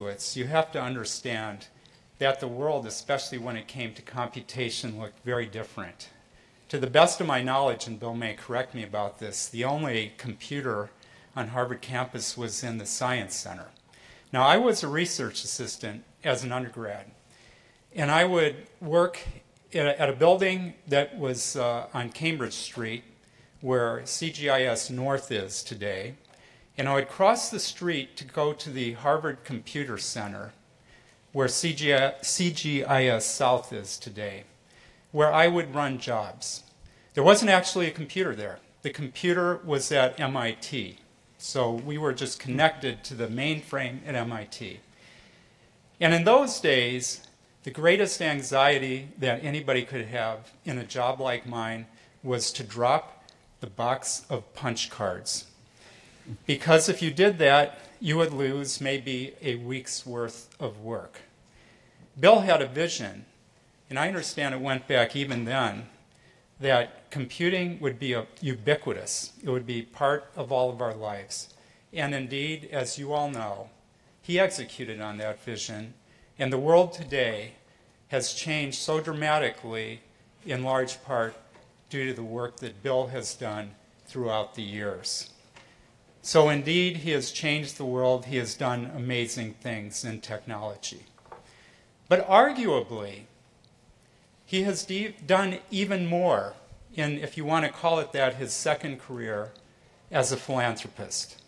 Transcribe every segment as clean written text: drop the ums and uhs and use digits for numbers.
undergraduates, you have to understand that the world, especially when it came to computation, looked very different. To the best of my knowledge, and Bill may correct me about this, the only computer on Harvard campus was in the Science Center. Now, I was a research assistant as an undergrad, and I would work at a building that was on Cambridge Street, where CGIS North is today, and I would cross the street to go to the Harvard Computer Center, where CGIS South is today, where I would run jobs. There wasn't actually a computer there. The computer was at MIT. So we were just connected to the mainframe at MIT. And in those days, the greatest anxiety that anybody could have in a job like mine was to drop the box of punch cards. Because if you did that, you would lose maybe a week's worth of work. Bill had a vision, and I understand it went back even then, that computing would be ubiquitous. It would be part of all of our lives. And indeed, as you all know, he executed on that vision, and the world today has changed so dramatically, in large part due to the work that Bill has done throughout the years. So indeed, he has changed the world. He has done amazing things in technology. But arguably, he has done even more in, if you want to call it that, his second career as a philanthropist.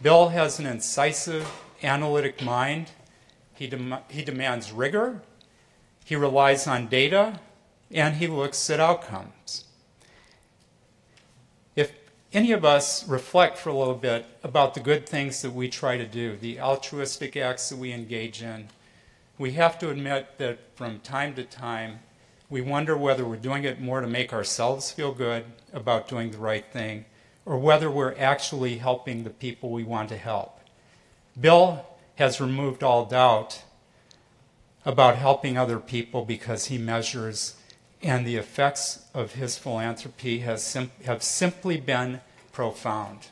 Bill has an incisive, analytic mind. He demands rigor. He relies on data, and he looks at outcomes. If any of us reflect for a little bit about the good things that we try to do, the altruistic acts that we engage in, we have to admit that from time to time, we wonder whether we're doing it more to make ourselves feel good about doing the right thing, or whether we're actually helping the people we want to help. Bill has removed all doubt about helping other people because he measures, and the effects of his philanthropy have simply been profound.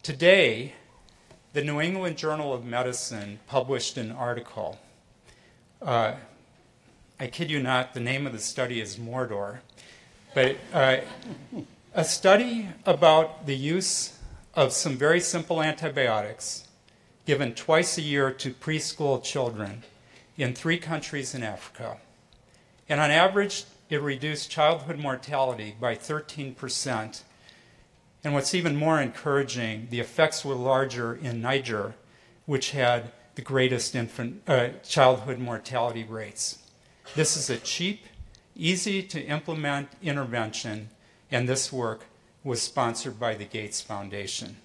Today, the New England Journal of Medicine published an article. I kid you not, the name of the study is Mordor, but a study about the use of some very simple antibiotics given twice a year to preschool children in 3 countries in Africa. And on average, it reduced childhood mortality by 13%. And what's even more encouraging, the effects were larger in Niger, which had the greatest childhood mortality rates. This is a cheap, easy to implement intervention, and this work was sponsored by the Gates Foundation.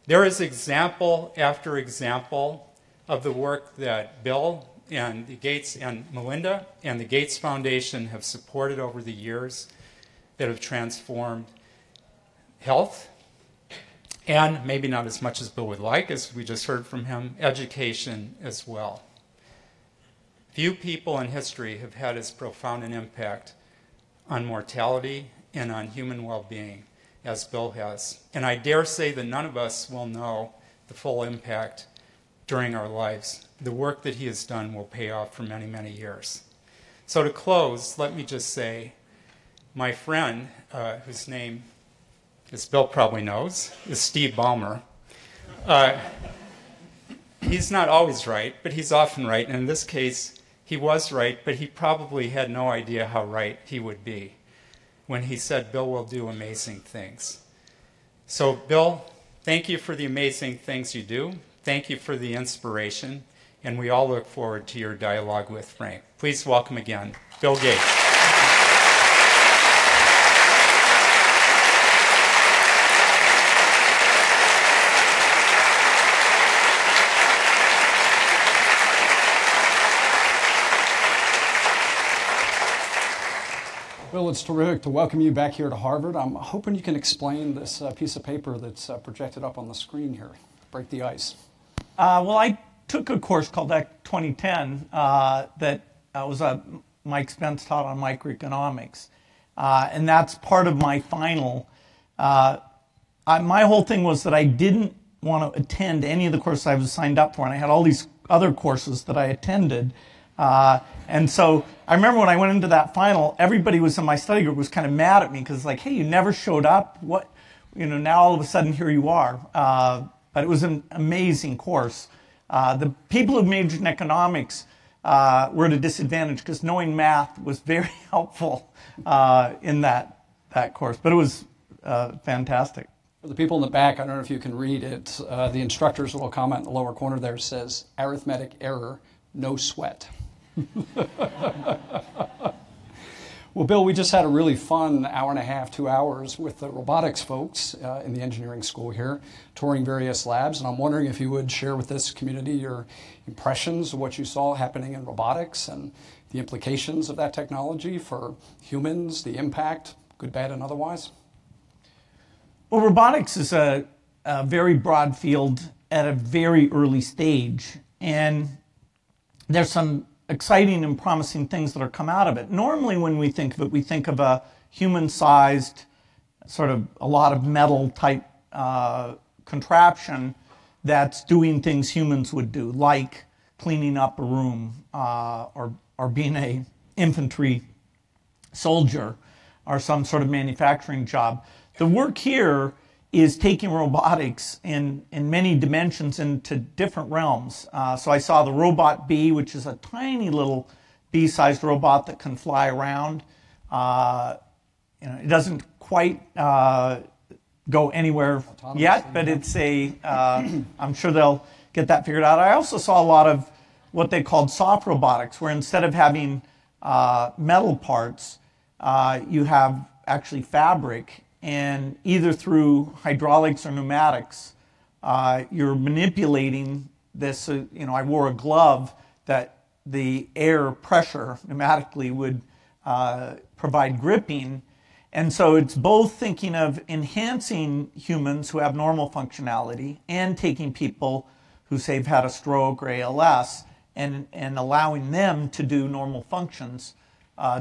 There is example after example of the work that Bill and the Gates and Melinda and the Gates Foundation have supported over the years that have transformed health, and maybe not as much as Bill would like, as we just heard from him, education as well. Few people in history have had as profound an impact on mortality and on human well-being as Bill has. And I dare say that none of us will know the full impact during our lives. The work that he has done will pay off for many, many years. So to close, let me just say, my friend, whose name, as Bill probably knows, is Steve Ballmer. He's not always right, but he's often right. And in this case, he was right, but he probably had no idea how right he would be when he said, Bill will do amazing things. So Bill, thank you for the amazing things you do. Thank you for the inspiration. And we all look forward to your dialogue with Frank. Please welcome again, Bill Gates. Bill, it's terrific to welcome you back here to Harvard. I'm hoping you can explain this piece of paper that's projected up on the screen here. Break the ice. Well, I took a course called Act 2010 that was Mike Spence taught on microeconomics. And that's part of my final. My whole thing was that I didn't want to attend any of the courses I was signed up for, and I had all these other courses that I attended. And so I remember when I went into that final, everybody was in my study group was kind of mad at me because like, hey, you never showed up. What, now all of a sudden here you are. But it was an amazing course. The people who majored in economics were at a disadvantage because knowing math was very helpful in that course. But it was fantastic. For the people in the back, I don't know if you can read it. The instructor's little comment in the lower corner there says, arithmetic error, no sweat. Well, Bill, we just had a really fun hour and a half, 2 hours with the robotics folks in the engineering school here, touring various labs. And I'm wondering if you would share with this community your impressions of what you saw happening in robotics and the implications of that technology for humans, the impact, good, bad, and otherwise. Well, robotics is a very broad field at a very early stage. And there's some exciting and promising things that are come out of it. Normally when we think of it, we think of a human-sized, sort of a lot of metal type contraption that's doing things humans would do, like cleaning up a room or being a infantry soldier or some sort of manufacturing job. The work here is taking robotics in many dimensions into different realms. So I saw the Robot Bee, which is a tiny little bee-sized robot that can fly around. It doesn't quite go anywhere yet, but it's I'm sure they'll get that figured out. I also saw a lot of what they called soft robotics, where instead of having metal parts, you have actually fabric. And either through hydraulics or pneumatics, you're manipulating this. I wore a glove that the air pressure pneumatically would provide gripping. And so it's both thinking of enhancing humans who have normal functionality and taking people who, say, have had a stroke or ALS and allowing them to do normal functions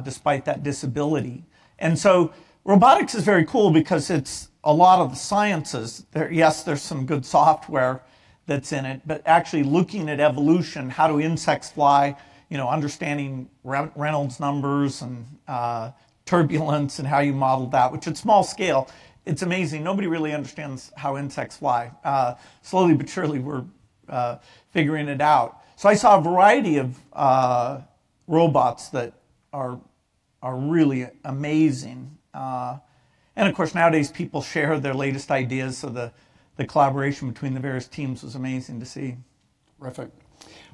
despite that disability. And so robotics is very cool because it's a lot of the sciences. Yes, there's some good software that's in it, but actually looking at evolution, how do insects fly, understanding Reynolds numbers and turbulence and how you model that, which at small scale, it's amazing. Nobody really understands how insects fly. Slowly but surely we're figuring it out. So I saw a variety of robots that are really amazing. And of course, nowadays people share their latest ideas, so the collaboration between the various teams was amazing to see. Terrific.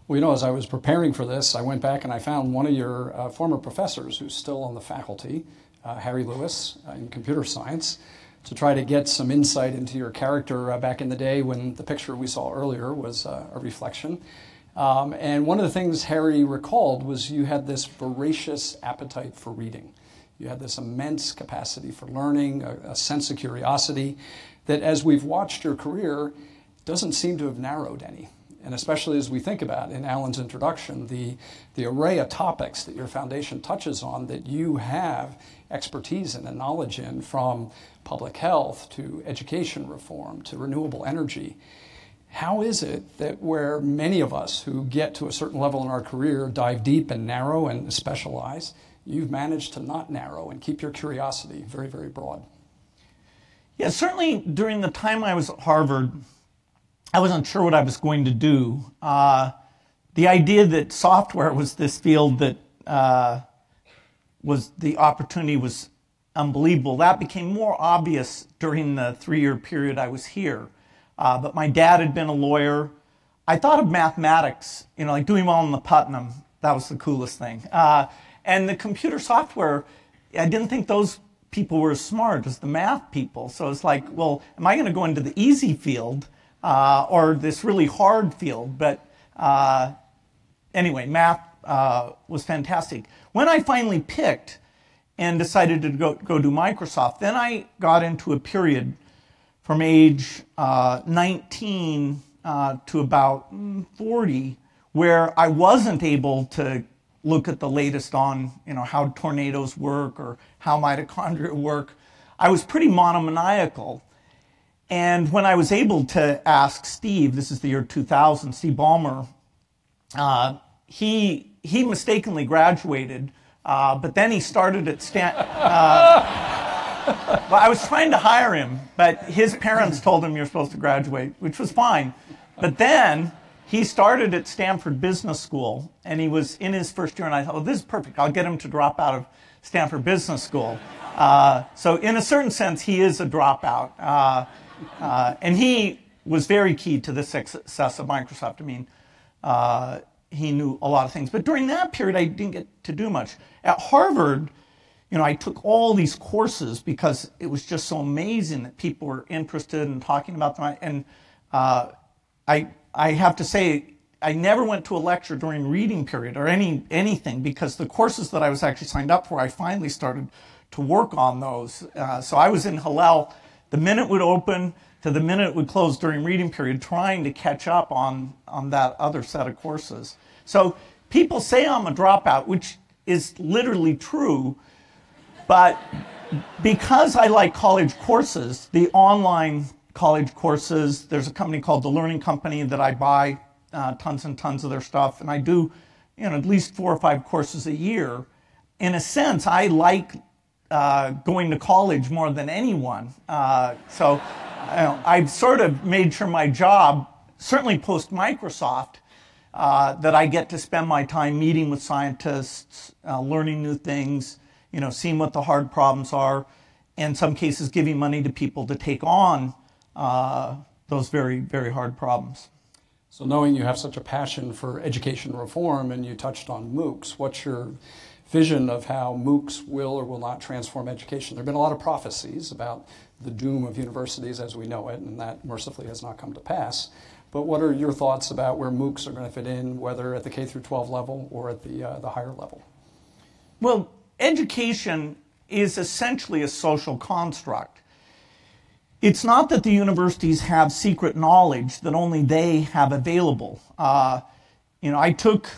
Well, as I was preparing for this, I went back and I found one of your former professors who's still on the faculty, Harry Lewis, in computer science, to try to get some insight into your character back in the day when the picture we saw earlier was a reflection. And one of the things Harry recalled was you had this voracious appetite for reading. You had this immense capacity for learning, a sense of curiosity that, as we've watched your career, doesn't seem to have narrowed any. And especially as we think about, in Alan's introduction, the array of topics that your foundation touches on that you have expertise in and knowledge in, from public health to education reform to renewable energy. How is it that where many of us who get to a certain level in our career dive deep and narrow and specialize, you've managed to not narrow and keep your curiosity very, very broad? Yeah, certainly during the time I was at Harvard, I wasn't sure what I was going to do. The idea that software was this field that the opportunity was unbelievable. That became more obvious during the 3-year period I was here. But my dad had been a lawyer. I thought of mathematics, like doing well in the Putnam. That was the coolest thing. And the computer software, I didn't think those people were as smart as the math people. So it's like, well, am I going to go into the easy field or this really hard field? But anyway, math was fantastic. When I finally picked and decided to go do Microsoft, then I got into a period from age 19 to about 40 where I wasn't able to look at the latest on how tornadoes work or how mitochondria work. I was pretty monomaniacal. And when I was able to ask Steve, this is the year 2000, Steve Ballmer, he mistakenly graduated, but then he started at well, I was trying to hire him, but his parents told him you're supposed to graduate, which was fine. But then he started at Stanford Business School, and he was in his first year, and I thought, oh, this is perfect. I'll get him to drop out of Stanford Business School. So in a certain sense, he is a dropout. And he was very key to the success of Microsoft. I mean, he knew a lot of things. But during that period, I didn't get to do much. At Harvard, you know, I took all these courses because it was just so amazing that people were interested in talking about them. And I have to say, I never went to a lecture during reading period or anything, because the courses that I was actually signed up for, I finally started to work on those. So I was in Hillel the minute it would open to the minute it would close during reading period, trying to catch up on that other set of courses. So people say I'm a dropout, which is literally true, but because I like college courses, the online college courses, there's a company called The Learning Company that I buy tons and tons of their stuff, and I do, you know, at least 4 or 5 courses a year. In a sense, I like going to college more than anyone. So I've sort of made sure my job, certainly post-Microsoft, that I get to spend my time meeting with scientists, learning new things, you know, seeing what the hard problems are, in some cases giving money to people to take on those very, very hard problems. So knowing you have such a passion for education reform, and you touched on MOOCs, what's your vision of how MOOCs will or will not transform education? There have been a lot of prophecies about the doom of universities as we know it, and that mercifully has not come to pass. But what are your thoughts about where MOOCs are going to fit in, whether at the K through 12 level or at the higher level? Well, education is essentially a social construct. It's not that the universities have secret knowledge that only they have available. You know, I took,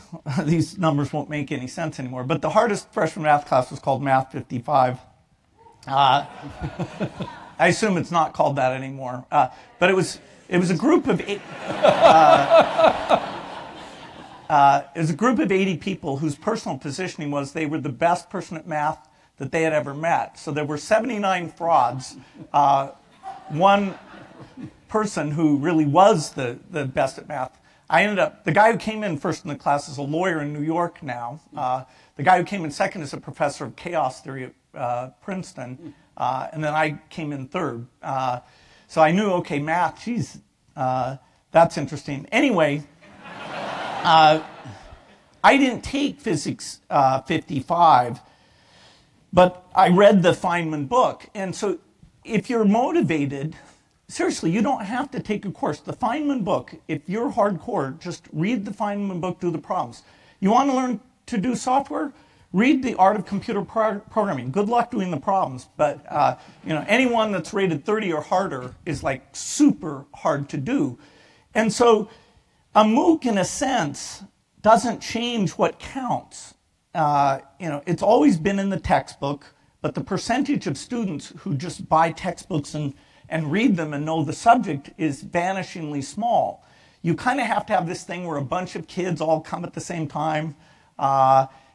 these numbers won't make any sense anymore, but the hardest freshman math class was called Math 55. I assume it's not called that anymore. But it was a group of it was a group of 80 people whose personal positioning was they were the best person at math that they had ever met. So there were 79 frauds. One person who really was the best at math. The guy who came in first in the class is a lawyer in New York now. The guy who came in second is a professor of chaos theory at Princeton. And then I came in third. So I knew, okay, math, geez, that's interesting. Anyway, I didn't take Physics 55, but I read the Feynman book. And so if you're motivated, seriously, you don't have to take a course. The Feynman book, if you're hardcore, just read the Feynman book, do the problems. You want to learn to do software? Read The Art of Computer Programming. Good luck doing the problems, but you know, anyone that's rated 30 or harder is like super hard to do. And so a MOOC, in a sense, doesn't change what counts. You know, it's always been in the textbook, but the percentage of students who just buy textbooks and read them and know the subject is vanishingly small. You kind of have to have this thing where a bunch of kids all come at the same time.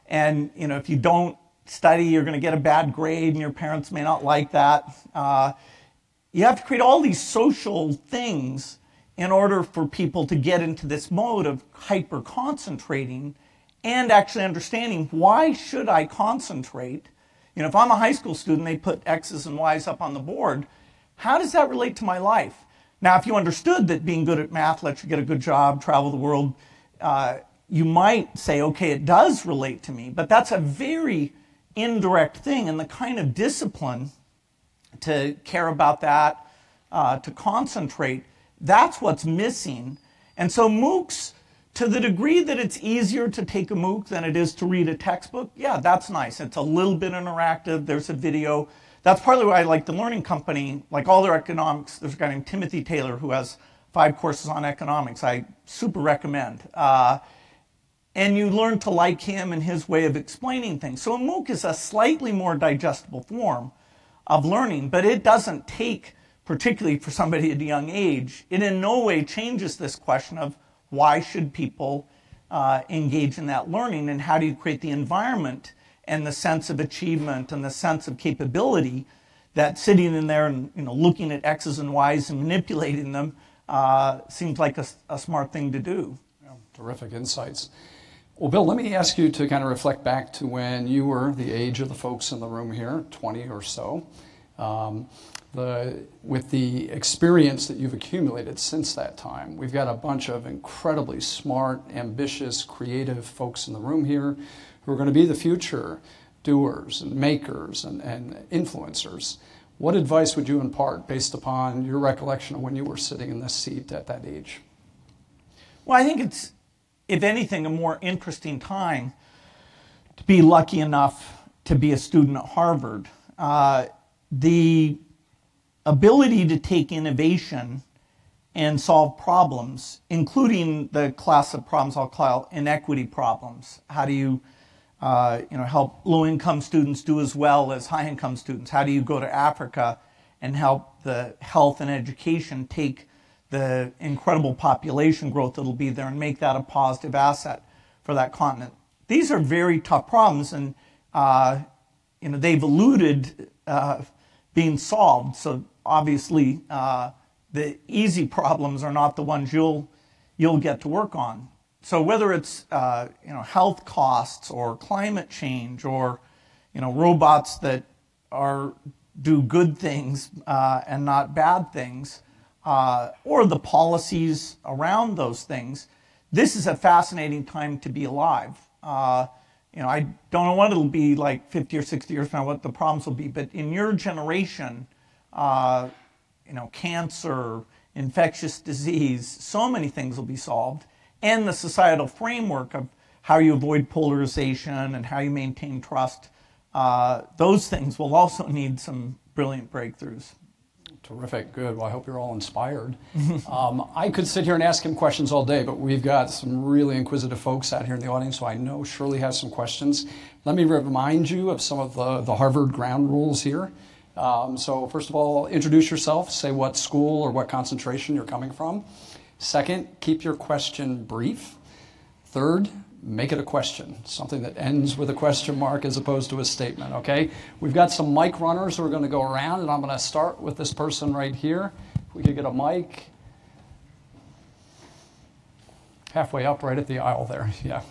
And you know, if you don't study, you're going to get a bad grade, and your parents may not like that. You have to create all these social things in order for people to get into this mode of hyper-concentrating and actually understanding, why should I concentrate? You know, if I'm a high school student, they put X's and Y's up on the board. How does that relate to my life? Now, if you understood that being good at math lets you get a good job, travel the world, you might say, okay, it does relate to me, but that's a very indirect thing, and the kind of discipline to care about that, to concentrate, that's what's missing. And so MOOCs, to the degree that it's easier to take a MOOC than it is to read a textbook, yeah, that's nice. It's a little bit interactive, there's a video. That's partly why I like the Learning Company. Like all their economics, there's a guy named Timothy Taylor who has 5 courses on economics. I super recommend. And you learn to like him and his way of explaining things. So a MOOC is a slightly more digestible form of learning, but it doesn't take particularly for somebody at a young age, it in no way changes this question of why should people engage in that learning, and how do you create the environment and the sense of achievement and the sense of capability that sitting in there and looking at X's and Y's and manipulating them seems like a smart thing to do. Yeah, terrific insights. Well, Bill, let me ask you to kind of reflect back to when you were the age of the folks in the room here, 20 or so. With the experience that you've accumulated since that time, we've got a bunch of incredibly smart, ambitious, creative folks in the room here who are going to be the future doers and makers and influencers. What advice would you impart based upon your recollection of when you were sitting in this seat at that age? Well, I think it's, if anything, a more interesting time to be lucky enough to be a student at Harvard. The ability to take innovation and solve problems, including the class of problems I'll call inequity problems. How do you help low-income students do as well as high-income students? How do you go to Africa and help the health and education take the incredible population growth that'll be there and make that a positive asset for that continent? These are very tough problems, and they've eluded being solved. So obviously, the easy problems are not the ones you'll get to work on. So whether it's health costs or climate change or robots that do good things and not bad things, or the policies around those things, this is a fascinating time to be alive. I don't know what it'll be like 50 or 60 years from now, what the problems will be, but in your generation, cancer, infectious disease, so many things will be solved, and the societal framework of how you avoid polarization and how you maintain trust. Those things will also need some brilliant breakthroughs. Terrific, good. Well, I hope you're all inspired. I could sit here and ask him questions all day, but we've got some really inquisitive folks out here in the audience, so I know Shirley has some questions. Let me remind you of some of the Harvard ground rules here. So first of all, introduce yourself, say what school or what concentration you're coming from. Second, keep your question brief. Third, make it a question, something that ends with a question mark as opposed to a statement, okay? We've got some mic runners who are going to go around, and I'm going to start with this person right here. If we could get a mic. Halfway up right at the aisle there, yeah.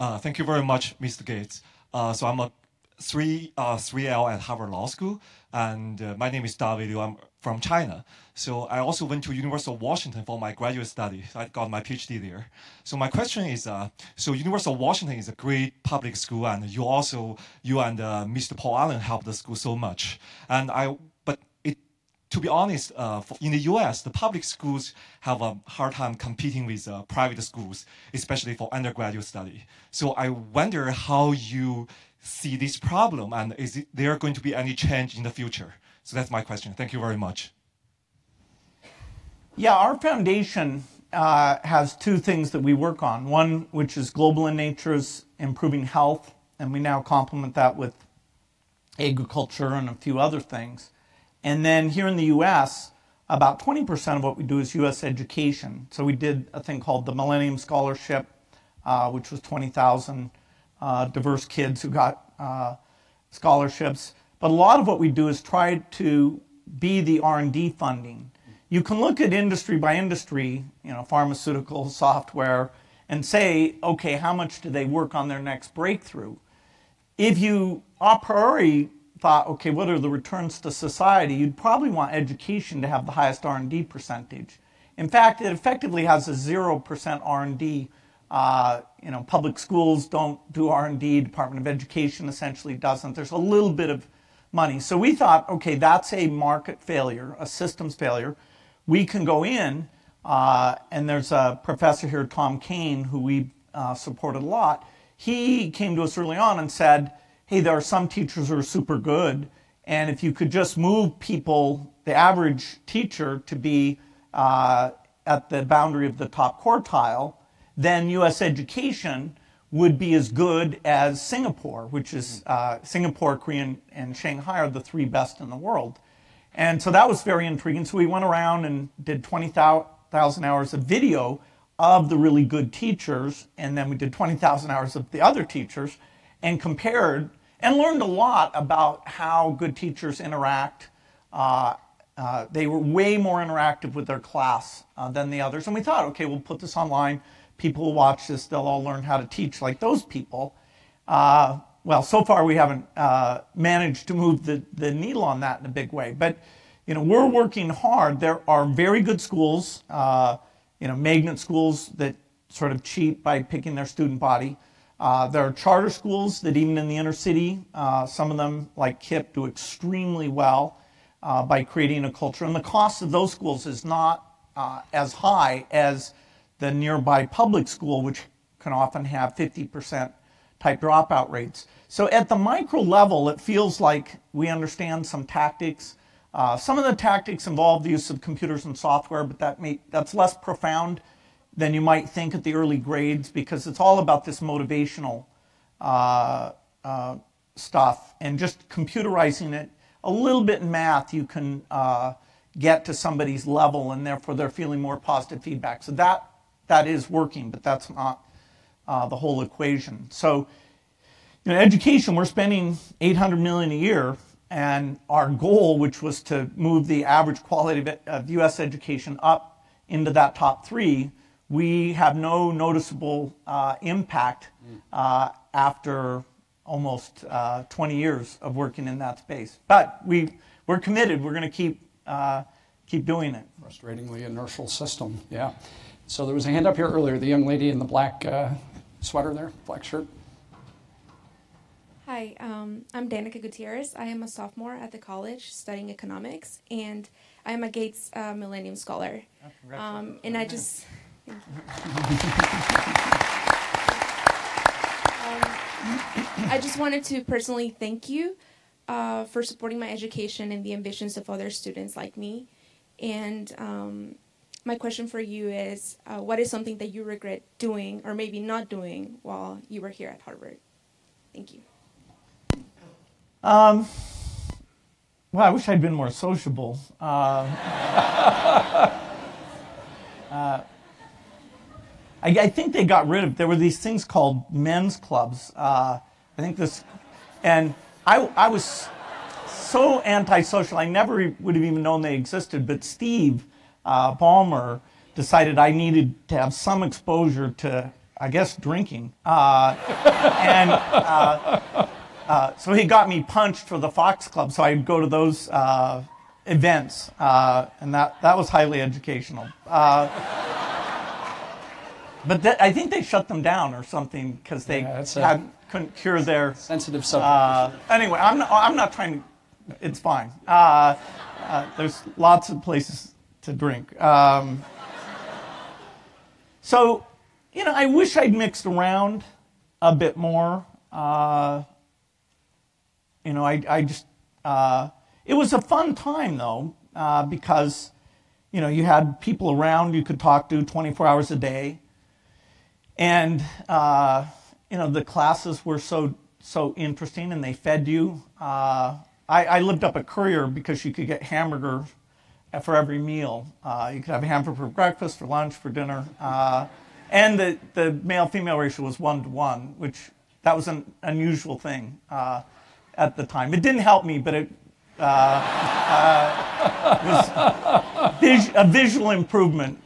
Thank you very much, Mr. Gates. So I'm a 3L at Harvard Law School, and my name is David Liu. I'm from China. So I also went to University of Washington for my graduate study. I got my PhD there. So my question is, so University of Washington is a great public school, and you and Mr. Paul Allen helped the school so much. To be honest, in the U.S., the public schools have a hard time competing with private schools, especially for undergraduate study. So I wonder how you see this problem, and is there going to be any change in the future? So that's my question. Thank you very much. Yeah, our foundation has two things that we work on. One, which is global in nature, is improving health, and we now complement that with agriculture and a few other things. And then here in the U.S., about 20% of what we do is U.S. education. So we did a thing called the Millennium Scholarship, which was 20,000 diverse kids who got scholarships. But a lot of what we do is try to be the R&D funding. You can look at industry by industry, pharmaceutical, software, and say, okay, how much do they work on their next breakthrough? If you a priori thought, okay, what are the returns to society, you'd probably want education to have the highest R&D percentage. In fact, it effectively has a 0% R&D. Public schools don't do R&D. Department of Education essentially doesn't. There's a little bit of money. So we thought, okay, that's a market failure, a systems failure. We can go in, and there's a professor here, Tom Kane, who we supported a lot. He came to us early on and said, hey, there are some teachers who are super good, and if you could just move people, the average teacher, to be at the boundary of the top quartile, then U.S. education would be as good as Singapore, which is Singapore, Korea, and Shanghai are the 3 best in the world. And so that was very intriguing. So we went around and did 20,000 hours of video of the really good teachers, and then we did 20,000 hours of the other teachers and compared and learned a lot about how good teachers interact. They were way more interactive with their class than the others. And we thought, okay, we'll put this online. People will watch this. They'll all learn how to teach like those people. Well, so far we haven't managed to move the needle on that in a big way. But, we're working hard. There are very good schools, magnet schools that sort of cheat by picking their student body. There are charter schools that even in the inner city, some of them like KIPP do extremely well by creating a culture. And the cost of those schools is not as high as the nearby public school, which can often have 50% type dropout rates. So at the micro level, it feels like we understand some tactics. Some of the tactics involve the use of computers and software, but that's less profound than you might think at the early grades, because it's all about this motivational stuff. And just computerizing it, a little bit in math, you can get to somebody's level, and therefore they're feeling more positive feedback. So that is working, but that's not the whole equation. So, education, we're spending $800 million a year, and our goal, which was to move the average quality of U.S. education up into that top 3, we have no noticeable impact after almost 20 years of working in that space. But we're committed. We're going to keep doing it. Frustratingly inertial system, yeah. So there was a hand up here earlier, the young lady in the black sweater there, black shirt. Hi, I'm Danica Gutierrez. I am a sophomore at the college studying economics, and I am a Gates Millennium Scholar. Oh, and I just... I just wanted to personally thank you for supporting my education and the ambitions of other students like me. And my question for you is, what is something that you regret doing or maybe not doing while you were here at Harvard? Thank you. Well, I wish I'd been more sociable. I think they got rid of, there were these things called men's clubs. I think this, and I was so antisocial, I never would have even known they existed, but Steve Ballmer decided I needed to have some exposure to, I guess, drinking. So he got me punched for the Fox Club, so I'd go to those events, and that was highly educational. But I think they shut them down or something because they couldn't cure their sensitive subject. Anyway, I'm not trying to. It's fine. There's lots of places to drink. So, I wish I'd mixed around a bit more. I just. It was a fun time though, because, you had people around you could talk to 24 hours a day. And, the classes were so interesting, and they fed you. I lived up at Courier because you could get hamburger for every meal. You could have a hamburger for breakfast, for lunch, for dinner. And the male-female ratio was 1-to-1, which that was an unusual thing at the time. It didn't help me, but it was a visual improvement.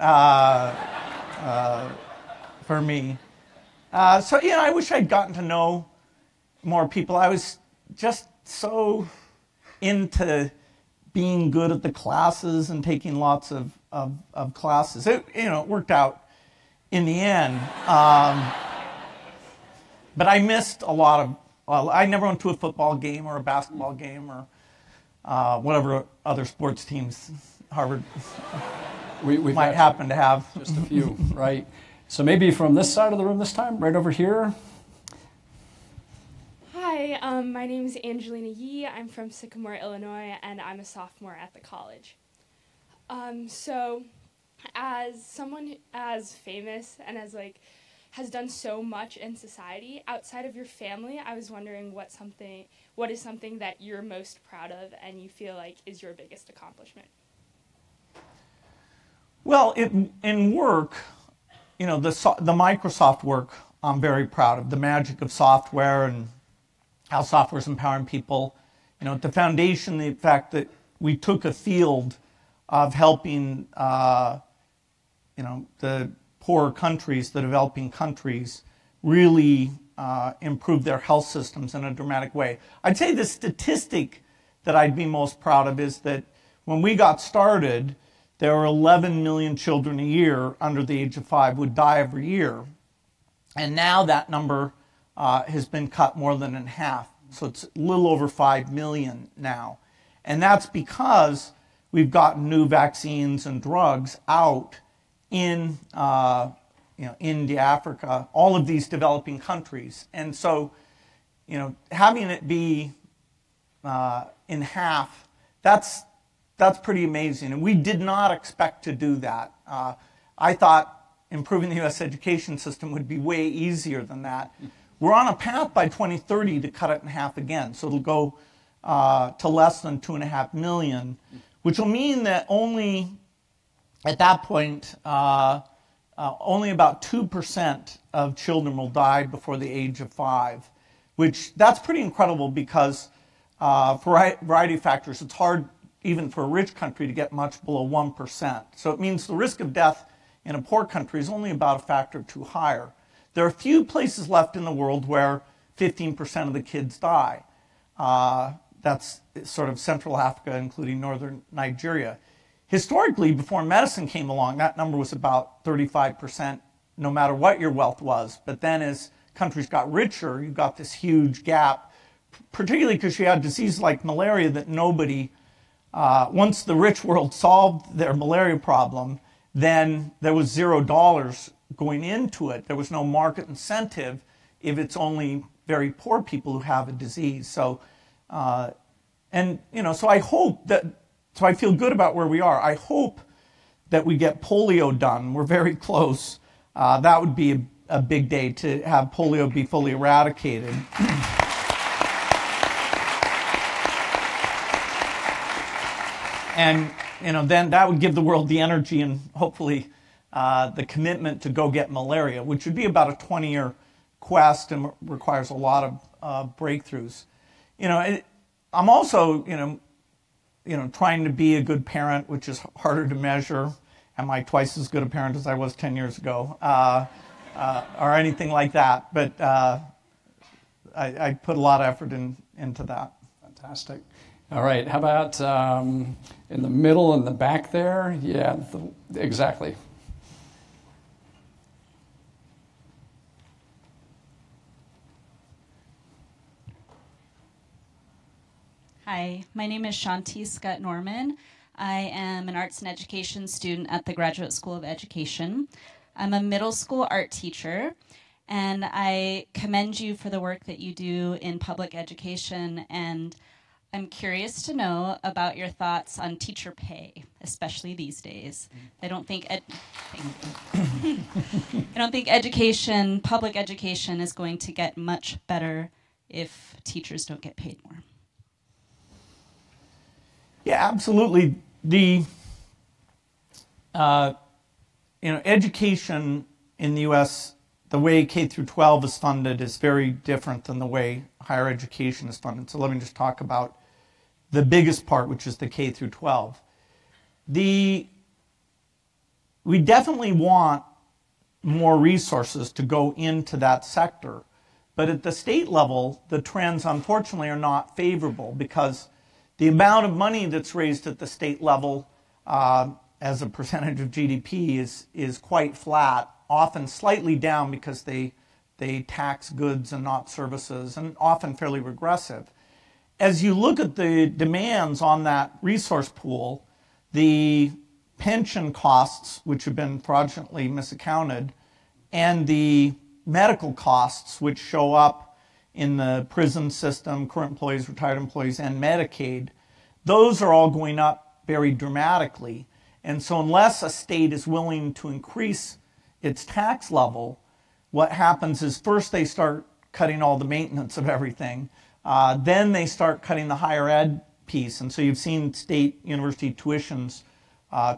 For me. I wish I'd gotten to know more people. I was just so into being good at the classes and taking lots of classes. It worked out in the end. But I missed a lot of, I never went to a football game or a basketball game or whatever other sports teams Harvard we might happen to have. Just a few, right? So maybe from this side of the room this time, right over here. Hi, my name is Angelina Yee. I'm from Sycamore, Illinois, and I'm a sophomore at the college. So as someone as famous and as has done so much in society. Outside of your family, I was wondering what is something that you're most proud of and you feel like is your biggest accomplishment? Well, in work, you know, the Microsoft work I'm very proud of, the magic of software and how software is empowering people. You know, at the foundation, the fact that we took a field of helping, you know, the poorer countries, the developing countries, really improve their health systems in a dramatic way. I'd say the statistic that I'd be most proud of is that when we got started, there were 11 million children a year under the age of 5 would die every year. And now that number has been cut more than in half. So it's a little over 5 million now. And that's because we've gotten new vaccines and drugs out in you know, India, Africa, all of these developing countries. And so, you know, having it be in half, that's pretty amazing. And we did not expect to do that. I thought improving the U.S. education system would be way easier than that. We're on a path by 2030 to cut it in half again. So it'll go to less than 2.5 million, which will mean that only at that point, only about 2% of children will die before the age of 5, which that's pretty incredible because for a variety of factors, it's hard even for a rich country to get much below 1%. So it means the risk of death in a poor country is only about a factor of 2 higher. There are a few places left in the world where 15% of the kids die. That's sort of Central Africa, including northern Nigeria. Historically, before medicine came along, that number was about 35%, no matter what your wealth was. But then as countries got richer, you got this huge gap, particularly because you had diseases like malaria that nobody, once the rich world solved their malaria problem, then there was $0 going into it. There was no market incentive if it's only very poor people who have a disease. So, and you know, so I hope that, so I feel good about where we are. I hope that we get polio done. We're very close. That would be a big day to have polio be fully eradicated. And you know, then that would give the world the energy and hopefully the commitment to go get malaria, which would be about a 20-year quest and requires a lot of breakthroughs. You know, I'm also, you know, trying to be a good parent, which is harder to measure. Am I twice as good a parent as I was 10 years ago, or anything like that? But I put a lot of effort into that. Fantastic. All right, how about in the middle and the back there? Yeah, exactly. Hi, my name is Shanti Scott Norman. I am an arts and education student at the Graduate School of Education. I'm a middle school art teacher, and I commend you for the work that you do in public education, and I'm curious to know about your thoughts on teacher pay, especially these days. I don't think education, public education, is going to get much better if teachers don't get paid more. Yeah, absolutely. The education in the U.S., the way K through 12 is funded is very different than the way higher education is funded. So let me just talk about the biggest part, which is the K through 12. We definitely want more resources to go into that sector, but at the state level, the trends unfortunately are not favorable because the amount of money that's raised at the state level as a percentage of GDP is quite flat, often slightly down because they tax goods and not services, and often fairly regressive. As you look at the demands on that resource pool, the pension costs, which have been fraudulently misaccounted, and the medical costs, which show up in the prison system, current employees, retired employees, and Medicaid, those are all going up very dramatically. And so unless a state is willing to increase its tax level, what happens is first they start cutting all the maintenance of everything. Then they start cutting the higher ed piece. And so you've seen state university tuitions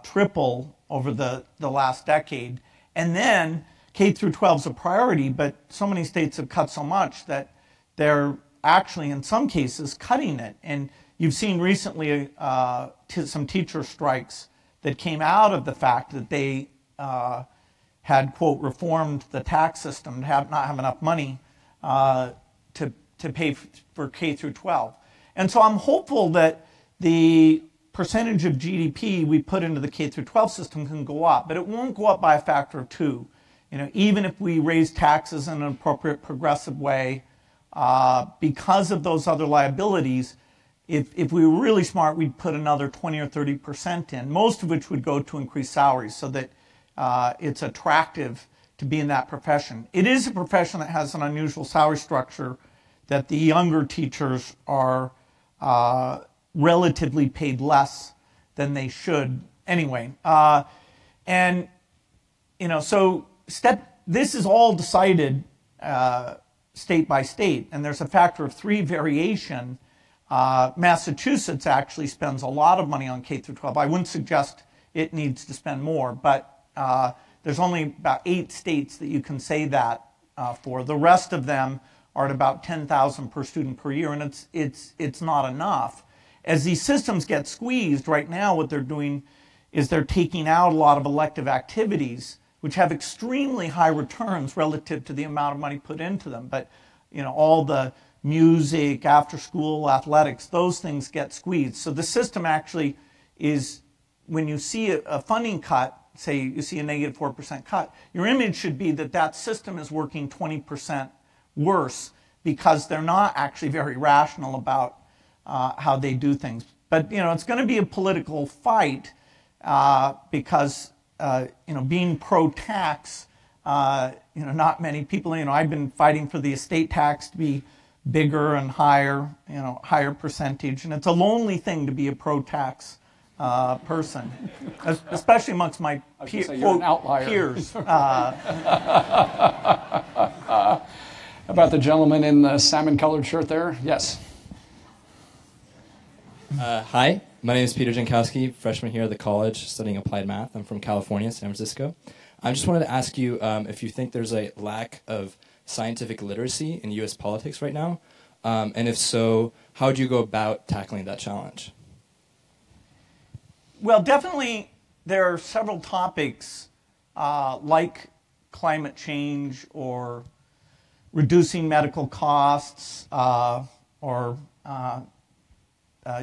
triple over the last decade. And then K through 12 is a priority, but so many states have cut so much that they're actually, in some cases, cutting it. And you've seen recently some teacher strikes that came out of the fact that they had, quote, reformed the tax system to not have enough money to pay for K through 12. And so I'm hopeful that the percentage of GDP we put into the K through 12 system can go up, but it won't go up by a factor of 2. Even if we raise taxes in an appropriate progressive way, because of those other liabilities, if we were really smart, we'd put another 20 or 30% in, most of which would go to increase salaries so that it's attractive to be in that profession. It is a profession that has an unusual salary structure, that the younger teachers are relatively paid less than they should anyway. So this is all decided state by state, and there's a factor of 3 variation. Massachusetts actually spends a lot of money on K through 12. I wouldn't suggest it needs to spend more, but there's only about 8 states that you can say that for. The rest of them are at about $10,000 per student per year, and it's not enough. As these systems get squeezed right now, what they're doing is they're taking out a lot of elective activities, which have extremely high returns relative to the amount of money put into them. But all the music, after-school athletics, those things get squeezed. So the system actually is, when you see a funding cut, say you see a negative 4% cut, your image should be that that system is working 20% worse because they're not actually very rational about how they do things. But it's going to be a political fight because being pro-tax, not many people. I've been fighting for the estate tax to be bigger and higher, higher percentage, and it's a lonely thing to be a pro-tax person, especially amongst my peers. About the gentleman in the salmon-colored shirt there? Yes. Hi, my name is Peter Jankowski, freshman here at the college studying applied math. I'm from California, San Francisco. I just wanted to ask you if you think there's a lack of scientific literacy in U.S. politics right now, and if so, how would you go about tackling that challenge? Well, definitely there are several topics like climate change or reducing medical costs or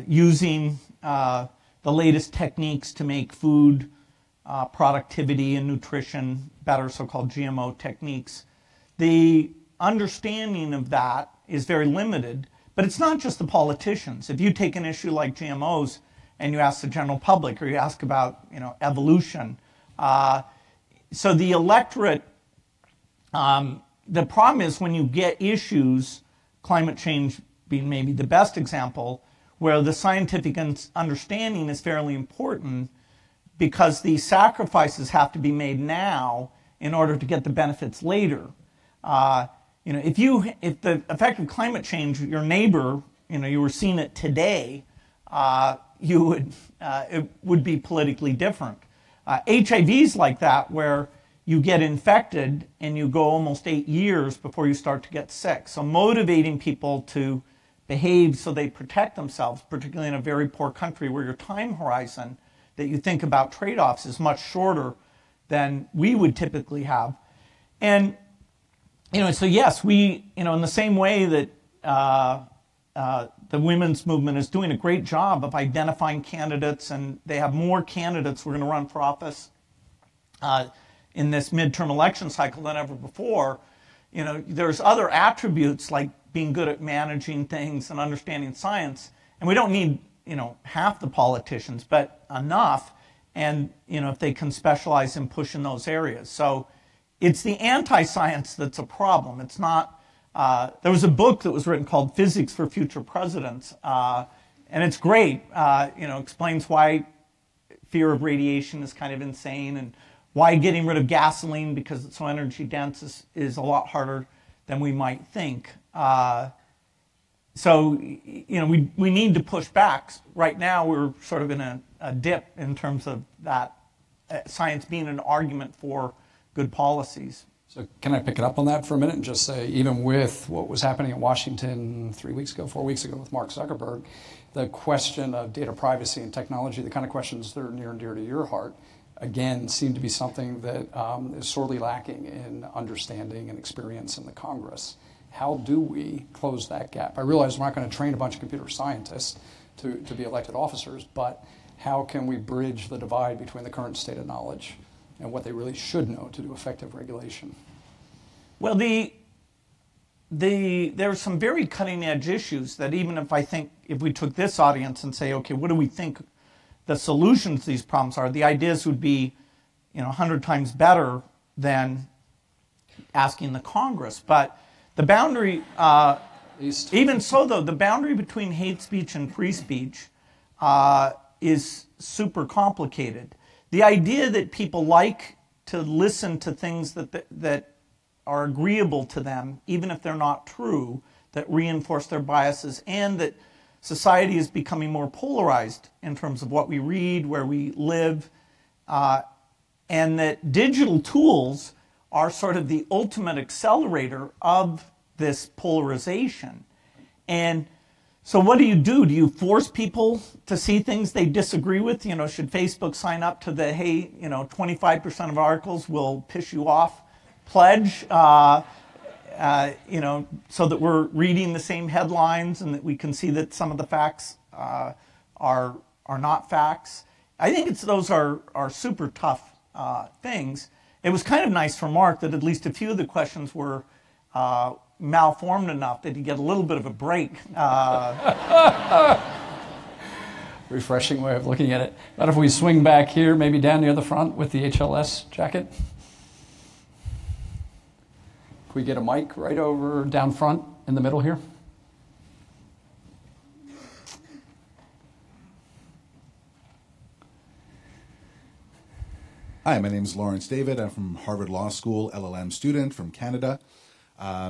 using the latest techniques to make food productivity and nutrition better, so-called GMO techniques. The understanding of that is very limited, but it's not just the politicians. If you take an issue like GMOs and you ask the general public, or you ask about evolution, so the electorate, the problem is when you get issues, climate change being maybe the best example, where the scientific understanding is fairly important because the sacrifices have to be made now in order to get the benefits later. If the effect of climate change, your neighbor, you were seeing it today, it would be politically different. HIV is like that, where you get infected and you go almost 8 years before you start to get sick. So motivating people to behave so they protect themselves, particularly in a very poor country where your time horizon that you think about trade-offs is much shorter than we would typically have. And, so yes, we, in the same way that the women's movement is doing a great job of identifying candidates, and they have more candidates who are going to run for office in this midterm election cycle than ever before. There's other attributes like being good at managing things and understanding science, and we don't need half the politicians, but enough, and if they can specialize and push in those areas. So it's the anti-science that's a problem. It's not. There was a book that was written called Physics for Future Presidents, and it's great. Explains why fear of radiation is kind of insane, and why getting rid of gasoline because it's so energy dense is a lot harder than we might think. So, we need to push back. Right now, we're sort of in a dip in terms of that science being an argument for good policies. So can I pick it up on that for a minute and just say, even with what was happening in Washington 4 weeks ago with Mark Zuckerberg, the question of data privacy and technology, the kind of questions that are near and dear to your heart, again, seem to be something that is sorely lacking in understanding and experience in the Congress. How do we close that gap? I realize we're not going to train a bunch of computer scientists to be elected officers, but how can we bridge the divide between the current state of knowledge and what they really should know to do effective regulation? Well, there are some very cutting edge issues that even if we took this audience and say, okay, what do we think the solutions to these problems are, the ideas would be 100 times better than asking the Congress. But the boundary, even so though, the boundary between hate speech and free speech is super complicated. The idea that people like to listen to things that are agreeable to them, even if they're not true, that reinforce their biases, and that society is becoming more polarized in terms of what we read, where we live, and that digital tools are sort of the ultimate accelerator of this polarization. And so what do? Do you force people to see things they disagree with? Should Facebook sign up to the, hey, 25% of articles will piss you off pledge, so that we're reading the same headlines and that we can see that some of the facts are not facts? I think those are super tough things. It was kind of nice for Mark that at least a few of the questions were malformed enough that he get a little bit of a break. Refreshing way of looking at it. But if we swing back here, maybe down near the front with the HLS jacket. Can we get a mic right over down front in the middle here? Hi, my name is Lawrence David. I'm from Harvard Law School, LLM student from Canada.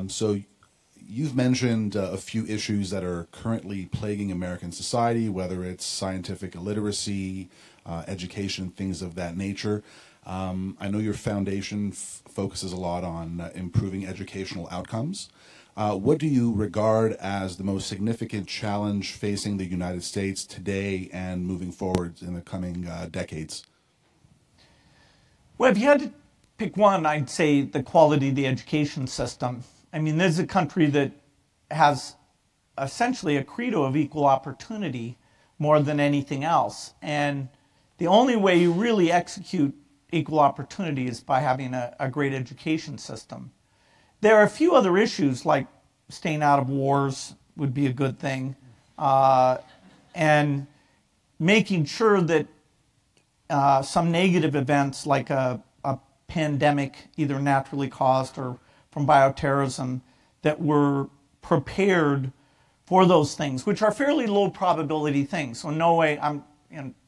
So you've mentioned a few issues that are currently plaguing American society, whether it's scientific illiteracy, education, things of that nature. I know your foundation focuses a lot on improving educational outcomes. What do you regard as the most significant challenge facing the United States today and moving forward in the coming decades? Well, if you had to pick one, I'd say the quality of the education system. I mean, this is a country that has essentially a credo of equal opportunity more than anything else. And the only way you really execute equal opportunity is by having a great education system. There are a few other issues, like staying out of wars would be a good thing, and making sure that some negative events like a pandemic, either naturally caused or from bioterrorism, that we're prepared for those things, which are fairly low probability things. So no way,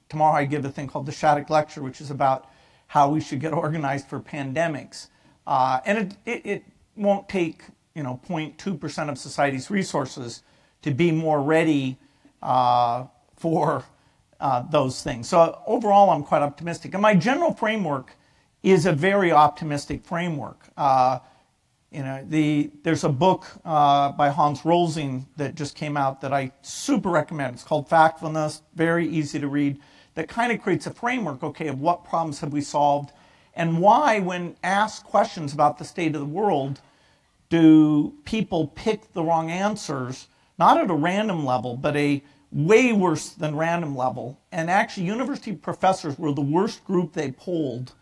tomorrow I give a thing called the Shattuck Lecture, which is about how we should get organized for pandemics. And it won't take 0.2% of society's resources to be more ready for those things. So overall, I'm quite optimistic. And my general framework is a very optimistic framework. There's a book by Hans Rosling that just came out that I super recommend. It's called Factfulness, very easy to read, that kind of creates a framework, okay, of what problems have we solved and why, when asked questions about the state of the world, do people pick the wrong answers, not at a random level, but a way worse than random level. And actually, university professors were the worst group they polled.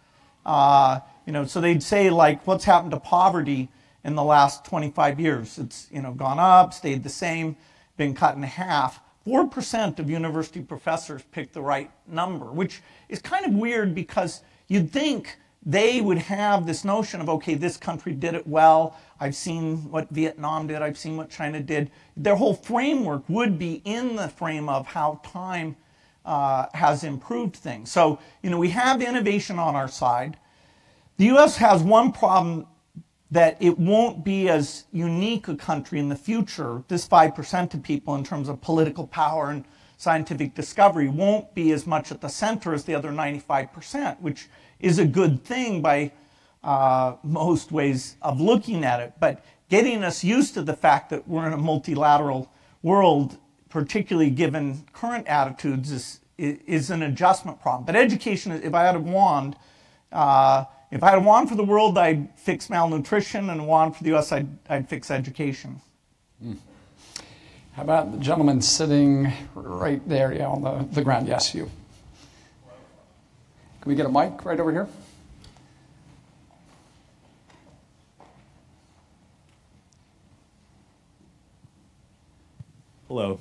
So they'd say, like, what's happened to poverty in the last 25 years? It's, gone up, stayed the same, been cut in half. 4% of university professors picked the right number, which is kind of weird because you'd think they would have this notion of, okay, this country did it well. I've seen what Vietnam did. I've seen what China did. Their whole framework would be in the frame of how time has improved things. So, we have innovation on our side. The U.S. has one problem, that it won't be as unique a country in the future. This 5% of people in terms of political power and scientific discovery won't be as much at the center as the other 95%, which is a good thing by most ways of looking at it. But getting us used to the fact that we're in a multilateral world, particularly given current attitudes, is an adjustment problem. But education, if I had a wand, for the world, I'd fix malnutrition, and a wand for the U.S., I'd fix education. How about the gentleman sitting right there, yeah, on the ground? Yes, you. Can we get a mic right over here? Hello.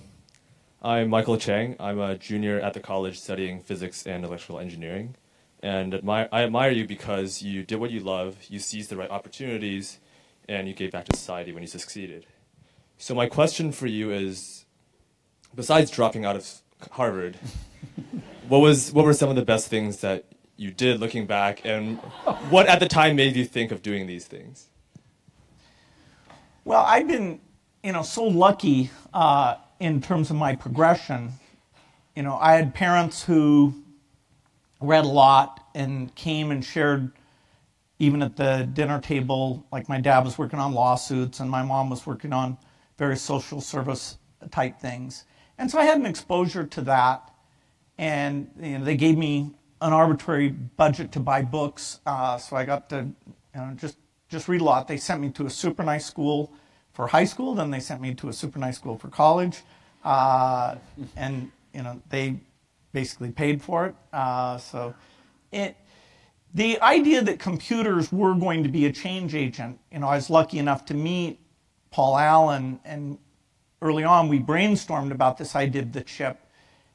I'm Michael Chang. I'm a junior at the college studying physics and electrical engineering. And I admire you because you did what you love, you seized the right opportunities, and you gave back to society when you succeeded. So my question for you is, besides dropping out of Harvard, what were some of the best things that you did looking back, and what at the time made you think of doing these things? Well, I've been, so lucky in terms of my progression. I had parents who read a lot and came and shared, even at the dinner table. Like my dad was working on lawsuits and my mom was working on various social service type things. And so I had an exposure to that. And they gave me an arbitrary budget to buy books. So I got to just read a lot. They sent me to a super nice school for high school. Then they sent me to a super nice school for college. And they basically paid for it. The idea that computers were going to be a change agent, I was lucky enough to meet Paul Allen, and early on we brainstormed about this idea of the chip,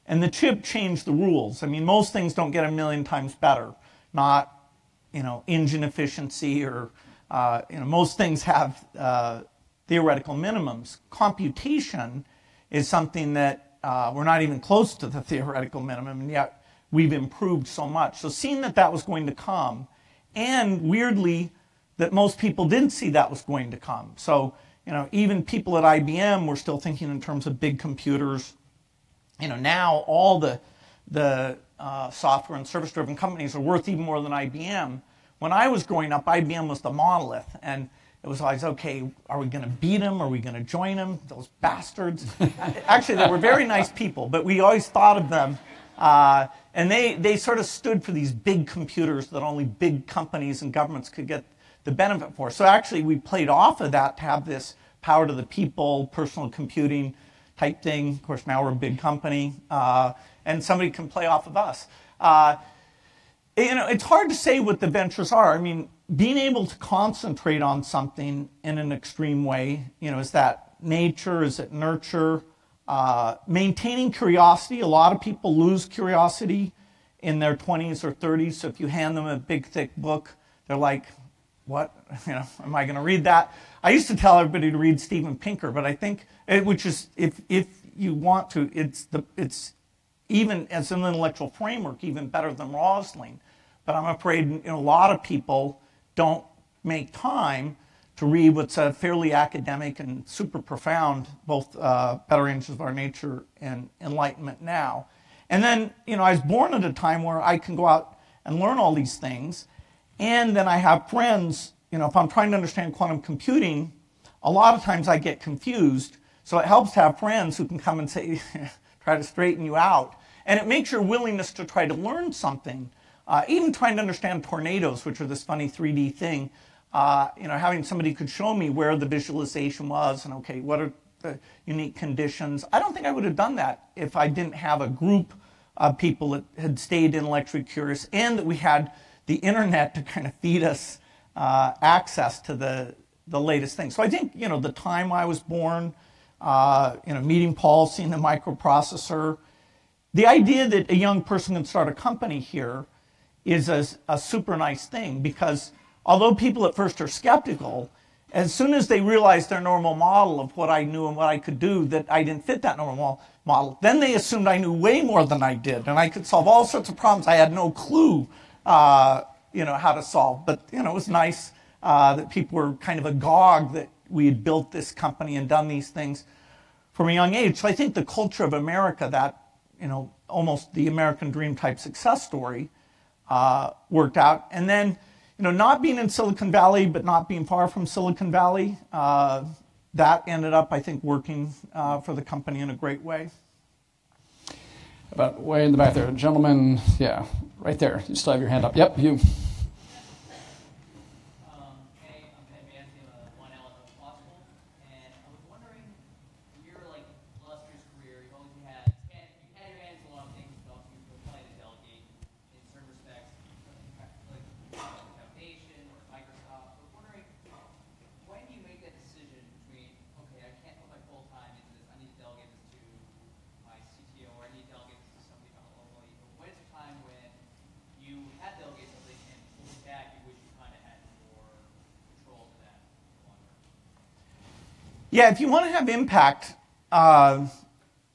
and the chip changed the rules. I mean, most things don't get a million times better, not engine efficiency or most things have theoretical minimums. Computation is something that we're not even close to the theoretical minimum, and yet we've improved so much. So seeing that was going to come, and weirdly that most people didn't see that was going to come. So even people at IBM were still thinking in terms of big computers. Now all the software and service-driven companies are worth even more than IBM. When I was growing up, IBM was the monolith, and it was always, okay, are we going to beat them? Are we going to join them? Those bastards. Actually, they were very nice people, but we always thought of them. And they sort of stood for these big computers that only big companies and governments could get the benefit for. So actually, we played off of that to have this power to the people, personal computing type thing. Of course, now we're a big company, and somebody can play off of us. It's hard to say what the ventures are. I mean, being able to concentrate on something in an extreme way, is that nature? Is it nurture? Maintaining curiosity. A lot of people lose curiosity in their 20s or 30s. So if you hand them a big, thick book, they're like, what? Am I going to read that? I used to tell everybody to read Steven Pinker, but I think, which is, if you want to, it's even as an intellectual framework, even better than Rosling. But I'm afraid a lot of people don't make time to read what's a fairly academic and super profound, both Better Angels of Our Nature and Enlightenment Now. And then, I was born at a time where I can go out and learn all these things. And then I have friends, if I'm trying to understand quantum computing, a lot of times I get confused. So it helps to have friends who can come and say, try to straighten you out. And it makes your willingness to try to learn something, even trying to understand tornadoes, which are this funny 3D thing. Having somebody could show me where the visualization was and, okay, what are the unique conditions. I don't think I would have done that if I didn't have a group of people that had stayed intellectually curious and that we had the internet to kind of feed us access to the latest things. So I think, the time I was born, meeting Paul, seeing the microprocessor, the idea that a young person can start a company here is a super nice thing, because although people at first are skeptical, as soon as they realized their normal model of what I knew and what I could do, that I didn't fit that normal model, then they assumed I knew way more than I did, and I could solve all sorts of problems I had no clue how to solve. But, it was nice that people were kind of agog that we had built this company and done these things from a young age. So I think the culture of America, that, almost the American dream type success story, worked out. And then, not being in Silicon Valley, but not being far from Silicon Valley, that ended up, I think, working for the company in a great way. About way in the back there. Gentleman, yeah, right there. You still have your hand up. Yep, you. Hey, I'm Ben Manzi. I'm a 1L at law school. And I was wondering, in your illustrious career, you've always had your hands in a lot of things, but also you've been playing to delegate in certain respects, like Foundation or Microsoft. I was wondering, when do you make that decision between, okay, I can't put my full time into this, I need to delegate this to my CTO, or I need to delegate this to somebody from locally. But when is the time when you had delegated something and looking back, you wish you kind of had more control to that longer? Yeah, if you want to have impact,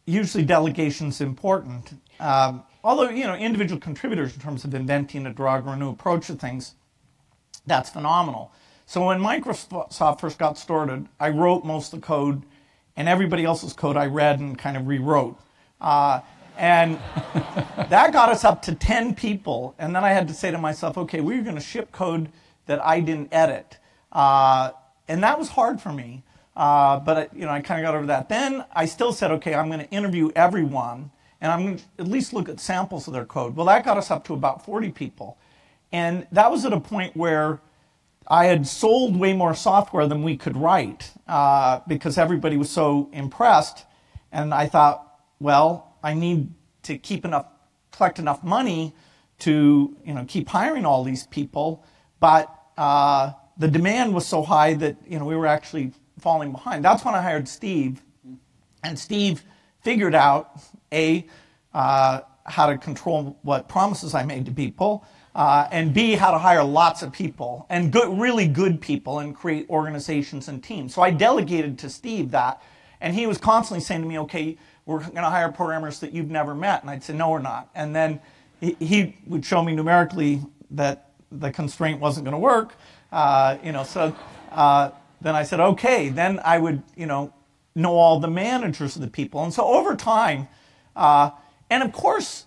usually delegation's important. Although, individual contributors in terms of inventing a drug or a new approach to things, that's phenomenal. So when Microsoft first got started, I wrote most of the code, and everybody else's code I read and kind of rewrote. And that got us up to 10 people, and then I had to say to myself, okay, we're going to ship code that I didn't edit. And that was hard for me. But I kind of got over that. Then I still said, okay, I'm going to interview everyone, and I'm going to at least look at samples of their code. Well, that got us up to about 40 people. And that was at a point where I had sold way more software than we could write because everybody was so impressed. And I thought, well, I need to collect enough money to keep hiring all these people. But the demand was so high that we were actually falling behind. That's when I hired Steve, and Steve figured out how to control what promises I made to people, and B, how to hire lots of people and really good people and create organizations and teams. So I delegated to Steve that, and he was constantly saying to me, okay, we're going to hire programmers that you've never met. And I'd say, no, we're not. And then he would show me numerically that the constraint wasn't going to work. Then I said, okay, then I would, know all the managers of the people. And so over time, and of course,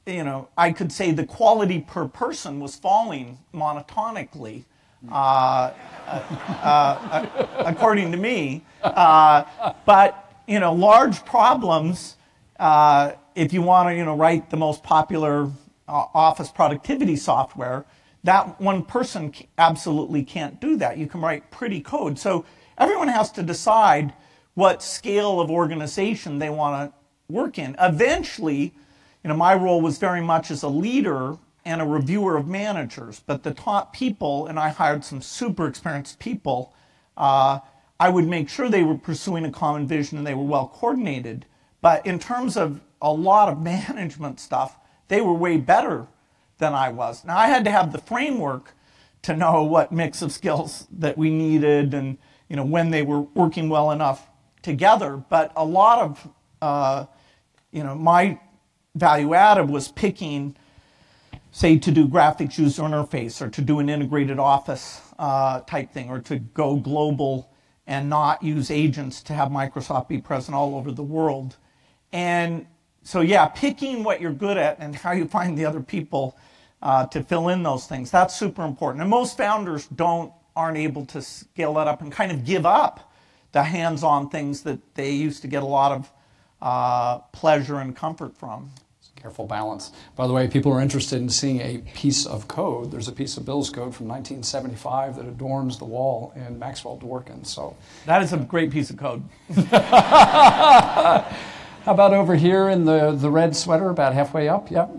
I could say the quality per person was falling monotonically, according to me. But, large problems, if you want to, write the most popular office productivity software, that one person absolutely can't do that. You can write pretty code. So everyone has to decide what scale of organization they want to work in. Eventually, my role was very much as a leader and a reviewer of managers. But the top people, and I hired some super experienced people, I would make sure they were pursuing a common vision and they were well coordinated. But in terms of a lot of management stuff, they were way better than I was. Now, I had to have the framework to know what mix of skills that we needed and, when they were working well enough together. But a lot of, my value added was picking, say, to do graphics user interface or to do an integrated office type thing, or to go global and not use agents to have Microsoft be present all over the world. And so, yeah, picking what you're good at and how you find the other people to fill in those things, that's super important. And most founders aren't able to scale that up and kind of give up the hands-on things that they used to get a lot of pleasure and comfort from. Careful balance. By the way, people are interested in seeing a piece of code. There's a piece of Bill's code from 1975 that adorns the wall in Maxwell Dworkin. So that is a great piece of code. How about over here in the red sweater, about halfway up? Yep.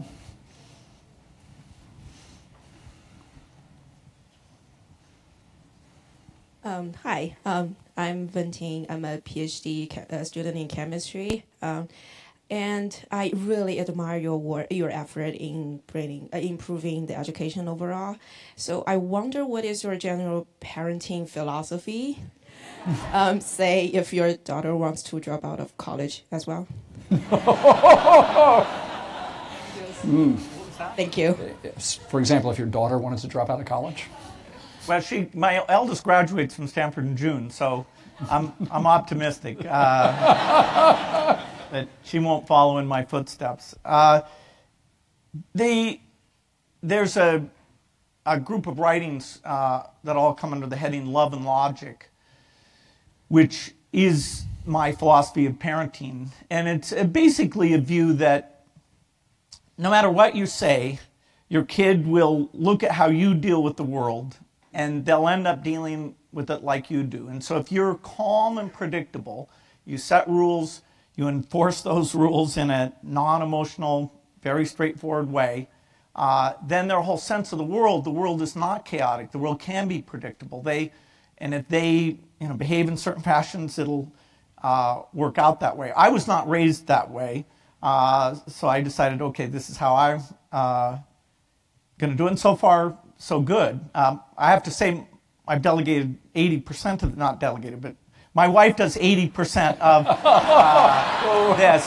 Hi, I'm Venting. I'm a PhD student in chemistry. And I really admire your effort in improving the education overall. So I wonder, what is your general parenting philosophy? Say if your daughter wants to drop out of college as well. Thank you. For example, if your daughter wanted to drop out of college? Well, my eldest graduates from Stanford in June, so I'm optimistic that she won't follow in my footsteps. There's a group of writings that all come under the heading Love and Logic, which is my philosophy of parenting. And it's basically a view that no matter what you say, your kid will look at how you deal with the world, and they'll end up dealing with it like you do. And so if you're calm and predictable, you set rules, you enforce those rules in a non-emotional, very straightforward way, then their whole sense of the world is not chaotic. The world can be predictable. And if they behave in certain fashions, it'll work out that way. I was not raised that way, so I decided, okay, this is how I'm going to do it. And so far, so good. I have to say, I've delegated 80% of, not delegated, but my wife does 80% of this.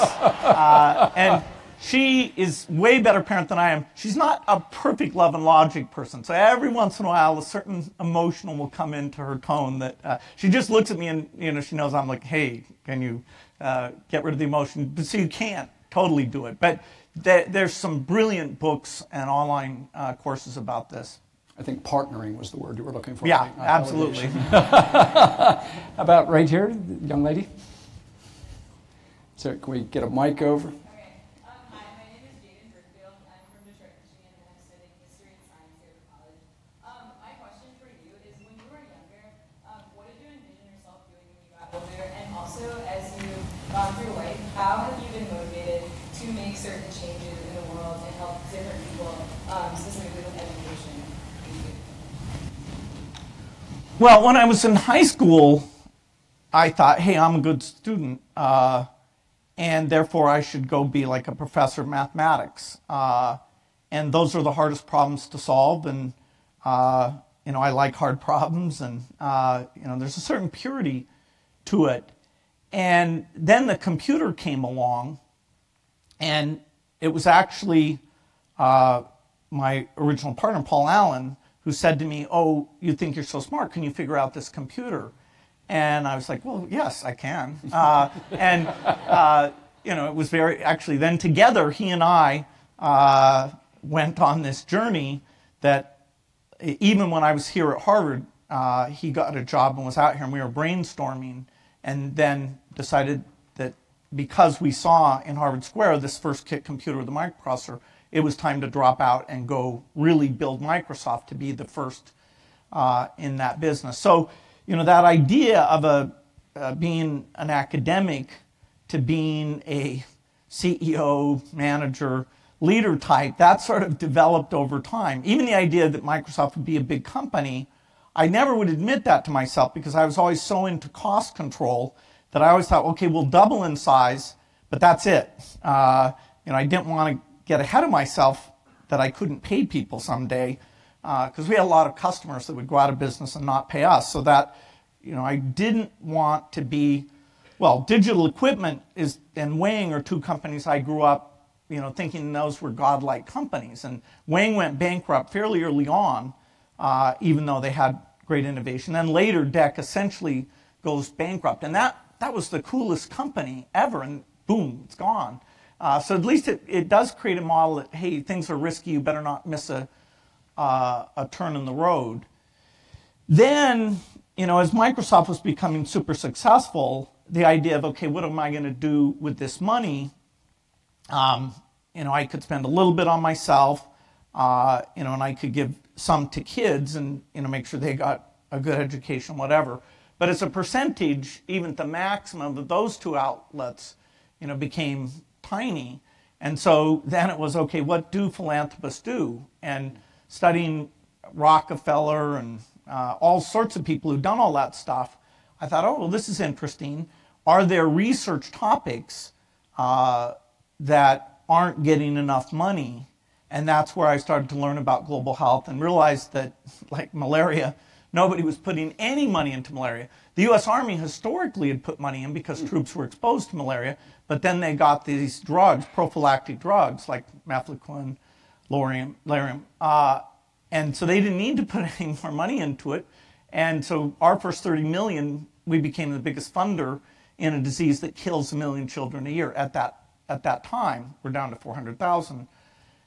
And she is way better parent than I am. She's not a perfect love and logic person. So every once in a while, a certain emotional will come into her tone that she just looks at me and, she knows I'm like, hey, can you get rid of the emotion? But so you can't totally do it. But there's some brilliant books and online courses about this. I think partnering was the word you were looking for. Yeah, absolutely. About right here, the young lady. So can we get a mic over? Okay. Hi, my name is Jaden Brickfield. I'm from Detroit, Michigan, and I'm studying history and science here at college. My question for you is, when you were younger, what did you envision yourself doing when you got older? And also, as you've gone through life, how have you been motivated to make certain changes in the world and help different people, specifically with education? Well, when I was in high school, I thought, hey, I'm a good student, and therefore I should go be like a professor of mathematics. And those are the hardest problems to solve, and I like hard problems, and there's a certain purity to it. And then the computer came along, and it was actually my original partner, Paul Allen, who said to me, oh, you think you're so smart, can you figure out this computer? And I was like, well, yes, I can. It was actually then together, he and I went on this journey that even when I was here at Harvard, he got a job and was out here, and we were brainstorming, and then decided that because we saw in Harvard Square this first kit computer with a microprocessor, it was time to drop out and go really build Microsoft to be the first in that business. So, that idea of being an academic to being a CEO, manager, leader type, that sort of developed over time. Even the idea that Microsoft would be a big company, I never would admit that to myself because I was always so into cost control that I always thought, okay, we'll double in size, but that's it. I didn't want to get ahead of myself that I couldn't pay people someday because we had a lot of customers that would go out of business and not pay us. So that, I didn't want to be, well, Digital Equipment and Wang are two companies I grew up, thinking those were godlike companies. And Wang went bankrupt fairly early on, even though they had great innovation. Then later, DEC essentially goes bankrupt. And that was the coolest company ever, and boom, it's gone. So at least it does create a model that, hey, things are risky, you better not miss a turn in the road. Then, as Microsoft was becoming super successful, the idea of, okay, what am I going to do with this money? I could spend a little bit on myself, and I could give some to kids and, make sure they got a good education, whatever. But as a percentage, even the maximum of those two outlets, became tiny. And so then it was, okay, what do philanthropists do? And studying Rockefeller and all sorts of people who've done all that stuff, I thought, oh, well, this is interesting. Are there research topics that aren't getting enough money? And that's where I started to learn about global health and realized that, like malaria, nobody was putting any money into malaria. The U.S. Army historically had put money in because troops were exposed to malaria, but then they got these drugs, prophylactic drugs like mefloquine, Lorium. And so they didn't need to put any more money into it. And so our first 30 million, we became the biggest funder in a disease that kills 1 million children a year at that time. We're down to 400,000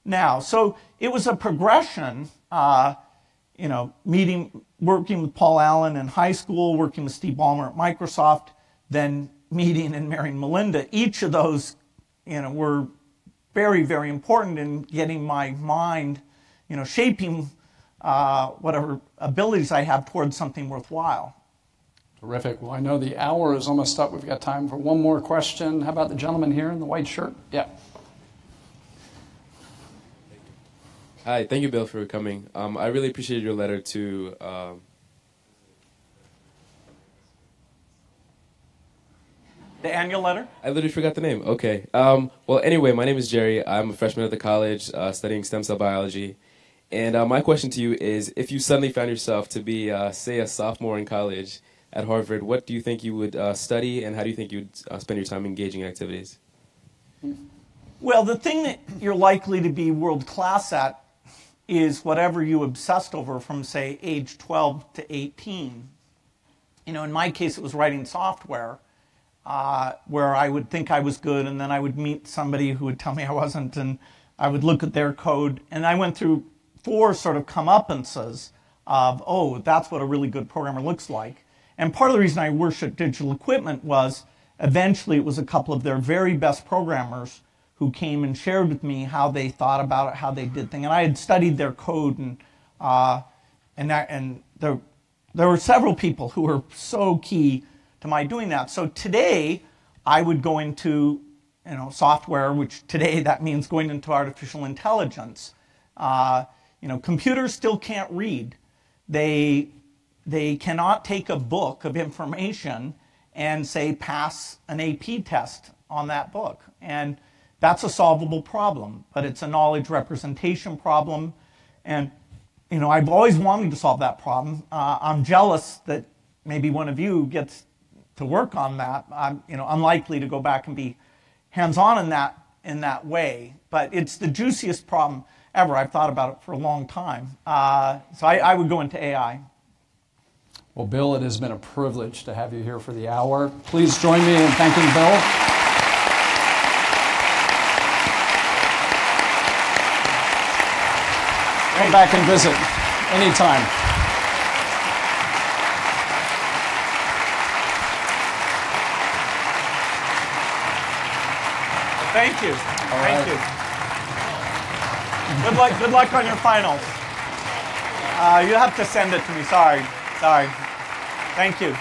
now. So it was a progression, working with Paul Allen in high school, working with Steve Ballmer at Microsoft, then meeting and marrying Melinda. Each of those, were very, very important in getting my mind, shaping whatever abilities I have towards something worthwhile. Terrific. Well, I know the hour is almost up. We've got time for one more question. How about the gentleman here in the white shirt? Yeah. Hi, thank you, Bill, for coming. I really appreciated your letter to the annual letter? I literally forgot the name. Okay. Well, anyway, my name is Jerry. I'm a freshman at the college studying stem cell biology. And my question to you is, if you suddenly found yourself to be, say, a sophomore in college at Harvard, what do you think you would study, and how do you think you would spend your time engaging in activities? Well, the thing that you're likely to be world class at is whatever you obsessed over from, say, age 12 to 18. In my case, it was writing software, where I would think I was good, and then I would meet somebody who would tell me I wasn't, and I would look at their code. And I went through 4 sort of comeuppances of, oh, that's what a really good programmer looks like. And part of the reason I worshiped Digital Equipment was eventually it was a couple of their very best programmers who came and shared with me how they thought about it, how they did things. And I had studied their code, and there were several people who were so key to my doing that. So today, I would go into software, which today that means going into artificial intelligence. Computers still can't read. They cannot take a book of information and say pass an AP test on that book. And that's a solvable problem, but it's a knowledge representation problem. And I've always wanted to solve that problem. I'm jealous that maybe one of you gets to work on that. I'm unlikely to go back and be hands-on in that way, but it's the juiciest problem ever. I've thought about it for a long time. So I would go into AI. Well, Bill, it has been a privilege to have you here for the hour. Please join me in thanking Bill. Come back and visit anytime. Thank you. Thank you. Good luck on your finals. You have to send it to me. Sorry. Thank you.